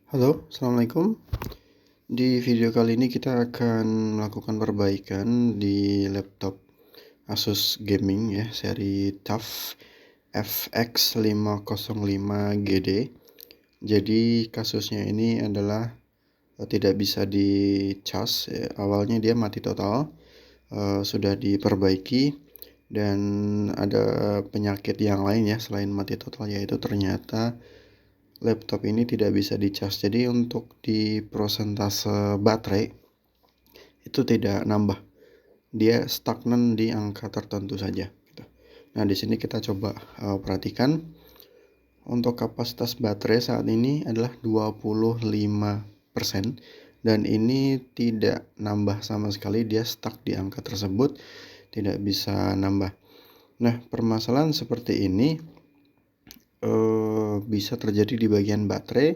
Halo, assalamualaikum. Di video kali ini kita akan melakukan perbaikan di laptop Asus Gaming ya, seri TUF FX505GD. Jadi kasusnya ini adalah tidak bisa dicas. Awalnya dia mati total, sudah diperbaiki dan ada penyakit yang lain ya selain mati total, yaitu ternyata laptop ini tidak bisa dicas. Jadi untuk di prosentase baterai itu tidak nambah, dia stagnan di angka tertentu saja gitu. Nah, di sini kita coba perhatikan untuk kapasitas baterai saat ini adalah 25% dan ini tidak nambah sama sekali, dia stuck di angka tersebut, tidak bisa nambah. Nah, permasalahan seperti ini bisa terjadi di bagian baterai,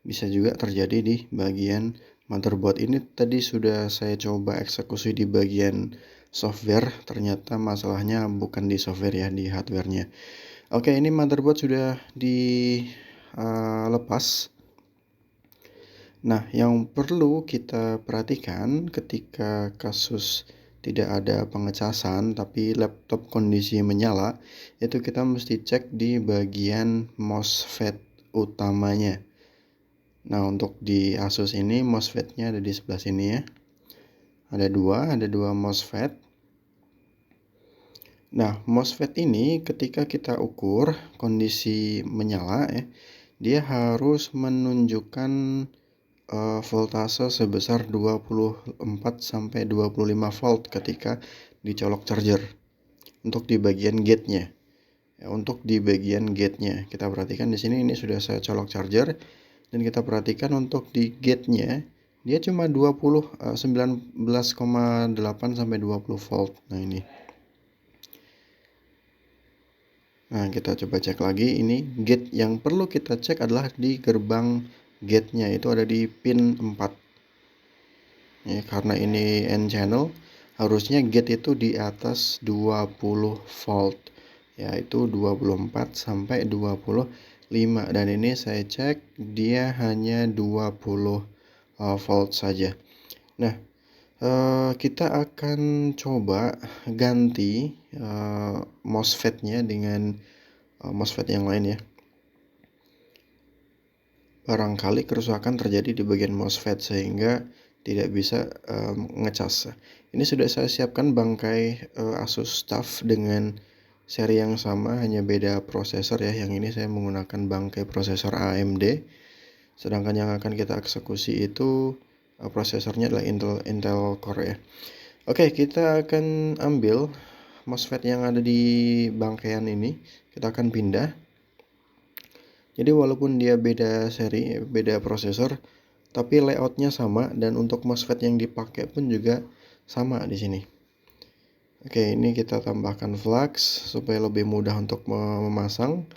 bisa juga terjadi di bagian motherboard. Ini tadi sudah saya coba eksekusi di bagian software, ternyata masalahnya bukan di software ya, di hardware-nya. Oke, ini motherboard sudah dilepas. Nah, yang perlu kita perhatikan ketika kasus tidak ada pengecasan tapi laptop kondisi menyala, itu kita mesti cek di bagian MOSFET utamanya. Nah, untuk di Asus ini MOSFET-nya ada di sebelah sini ya. Ada dua MOSFET. Nah, MOSFET ini ketika kita ukur kondisi menyala ya, dia harus menunjukkan voltase sebesar 24 sampai 25 volt ketika dicolok charger. Untuk di bagian gate-nya. Ya, untuk di bagian gate-nya, kita perhatikan di sini ini sudah saya colok charger dan kita perhatikan untuk di gate-nya dia cuma 19,8 sampai 20 volt. Nah, ini. Nah, kita coba cek lagi, ini gate yang perlu kita cek adalah di gerbang gate-nya, itu ada di pin 4. Ya, karena ini N channel, harusnya gate itu di atas 20 volt, yaitu 24 sampai 25, dan ini saya cek dia hanya 20 volt saja. Nah, kita akan coba ganti MOSFET-nya dengan MOSFET yang lain ya. Barangkali kerusakan terjadi di bagian MOSFET sehingga tidak bisa ngecas. Ini sudah saya siapkan bangkai Asus TUF dengan seri yang sama, hanya beda prosesor ya. Yang ini saya menggunakan bangkai prosesor AMD, sedangkan yang akan kita eksekusi itu prosesornya adalah Intel Core ya. Oke, kita akan ambil MOSFET yang ada di bangkaian ini, kita akan pindah. Jadi walaupun dia beda seri, beda prosesor, tapi layoutnya sama dan untuk MOSFET yang dipakai pun juga sama di sini. Oke, ini kita tambahkan flux supaya lebih mudah untuk memasang.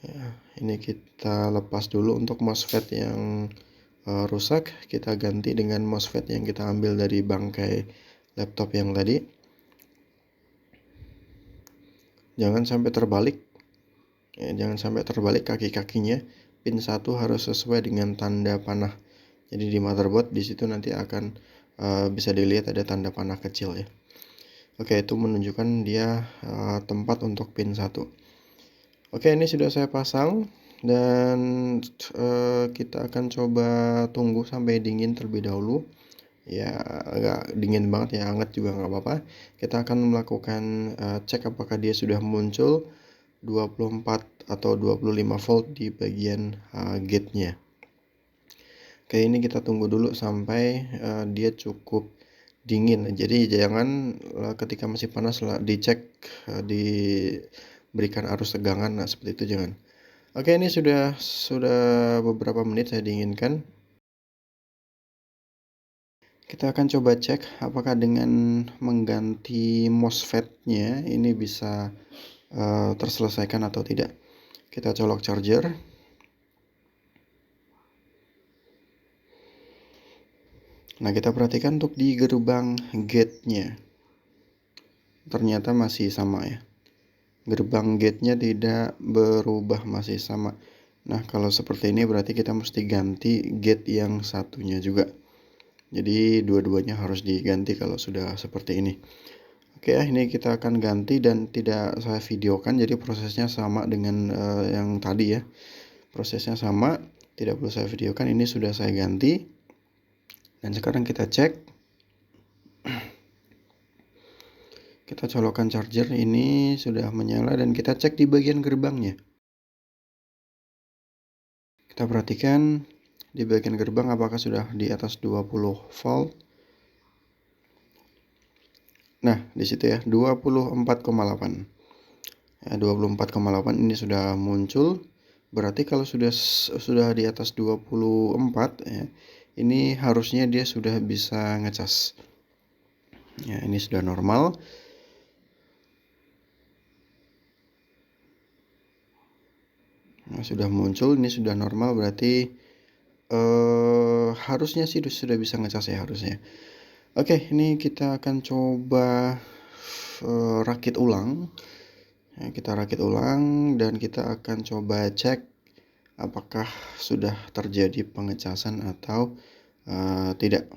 Ya, ini kita lepas dulu untuk MOSFET yang rusak, kita ganti dengan MOSFET yang kita ambil dari bangkai laptop yang tadi. Jangan sampai terbalik. Ya, jangan sampai terbalik kaki-kakinya. Pin 1 harus sesuai dengan tanda panah. Jadi di motherboard di situ nanti akan bisa dilihat ada tanda panah kecil ya. Oke, itu menunjukkan dia tempat untuk pin 1. Oke, ini sudah saya pasang dan kita akan coba tunggu sampai dingin terlebih dahulu. Ya, agak dingin banget ya, hangat juga nggak apa-apa. Kita akan melakukan cek apakah dia sudah muncul 24 atau 25 volt di bagian gate-nya. Oke, ini kita tunggu dulu sampai dia cukup dingin. Jadi jangan ketika masih panas dicek, diberikan arus tegangan, nah seperti itu jangan. Oke, ini sudah beberapa menit saya dinginkan. Kita akan coba cek apakah dengan mengganti MOSFET-nya ini bisa terselesaikan atau tidak. Kita colok charger. Nah, kita perhatikan untuk di gerbang gate-nya. Ternyata masih sama ya. Gerbang gate-nya tidak berubah, masih sama. Nah, kalau seperti ini berarti kita mesti ganti gate yang satunya juga. Jadi dua-duanya harus diganti kalau sudah seperti ini. Oke, ini kita akan ganti dan tidak saya videokan, jadi prosesnya sama dengan yang tadi ya. Prosesnya sama, tidak perlu saya videokan. Ini sudah saya ganti. Dan sekarang kita cek. Kita colokkan charger, ini sudah menyala dan kita cek di bagian gerbangnya. Kita perhatikan di bagian gerbang apakah sudah di atas 20 volt. Nah, di situ ya, 24,8. Ya, 24,8 ini sudah muncul. Berarti kalau sudah di atas 24 ya, ini harusnya dia sudah bisa ngecas. Ya, ini sudah normal. Nah, sudah muncul, ini sudah normal, berarti harusnya sih sudah bisa ngecas ya harusnya. Oke, ini kita akan coba rakit ulang. Ya, kita rakit ulang dan kita akan coba cek apakah sudah terjadi pengecasan atau tidak.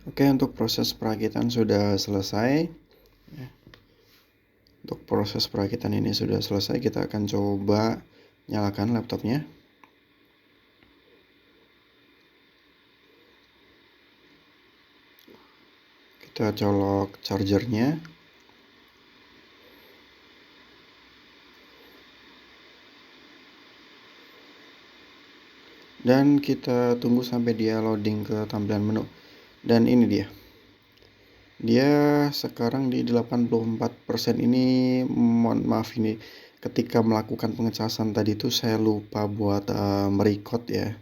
Oke, untuk proses perakitan sudah selesai. Untuk proses perakitan ini sudah selesai, kita akan coba nyalakan laptopnya. Kita colok chargernya. Dan kita tunggu sampai dia loading ke tampilan menu. Dan ini dia. Dia sekarang di 84% ini, mohon maaf ini ketika melakukan pengecasan tadi itu saya lupa buat merecord ya.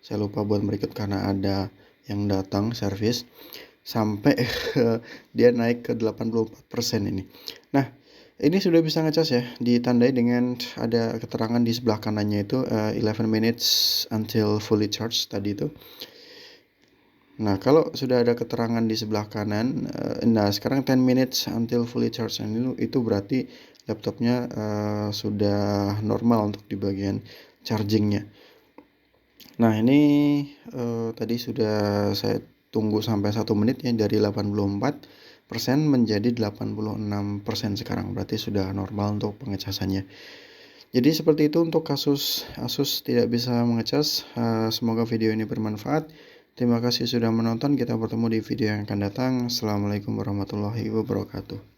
Saya lupa buat merecord karena ada yang datang servis sampai dia naik ke 84% ini. Nah, ini sudah bisa ngecas ya, ditandai dengan ada keterangan di sebelah kanannya itu 11 minutes until fully charged tadi itu. Nah, kalau sudah ada keterangan di sebelah kanan, nah sekarang 10 minutes until fully charged, itu berarti laptopnya sudah normal untuk di bagian chargingnya. Nah, ini tadi sudah saya tunggu sampai 1 menit ya, dari 84% menjadi 86% sekarang, berarti sudah normal untuk pengecasannya. Jadi seperti itu untuk kasus Asus tidak bisa mengecas. Semoga video ini bermanfaat. Terima kasih sudah menonton. Kita bertemu di video yang akan datang. Assalamualaikum warahmatullahi wabarakatuh.